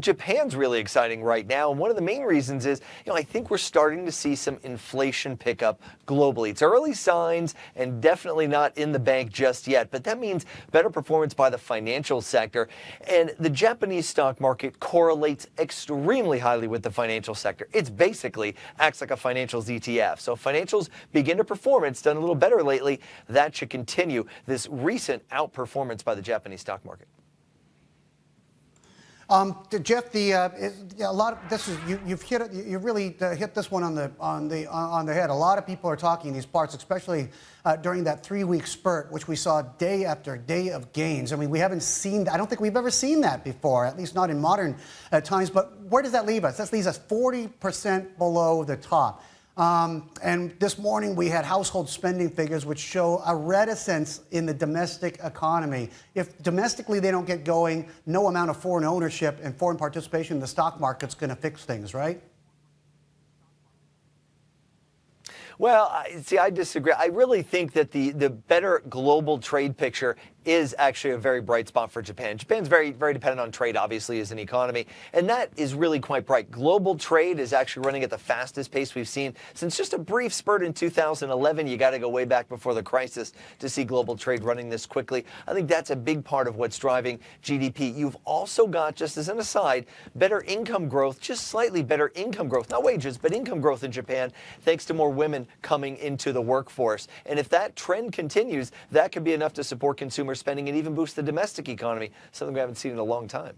Japan's really exciting right now, and one of the main reasons is, I think we're starting to see some inflation pickup globally. It's early signs and definitely not in the bank just yet, but that means better performance by the financial sector, and the Japanese stock market correlates extremely highly with the financial sector. It's basically acts like a financials ETF. So if financials begin to perform, it's done a little better lately, that should continue this recent outperformance by the Japanese stock market. Jeff, a lot of this is you've hit it. You really hit this one on the head. A lot of people are talking these parts, especially during that 3-week spurt, which we saw day after day of gains. I mean, we haven't seen. I don't think we've ever seen that before, at least not in modern times. But where does that leave us? That leaves us 40% below the top. And this morning we had household spending figures which show a reticence in the domestic economy. If domestically they don't get going, no amount of foreign ownership and foreign participation in the stock market's going to fix things, right? Well, I disagree. I really think that the better global trade picture is actually a very bright spot for Japan. Japan's very, very dependent on trade, obviously, as an economy, and that is really quite bright. Global trade is actually running at the fastest pace we've seen since just a brief spurt in 2011. You got to go way back before the crisis to see global trade running this quickly. I think that's a big part of what's driving GDP. You've also got, just as an aside, better income growth, just slightly better income growth, not wages, but income growth in Japan, thanks to more women coming into the workforce. And if that trend continues, that could be enough to support consumer spending and even boost the domestic economy, something we haven't seen in a long time.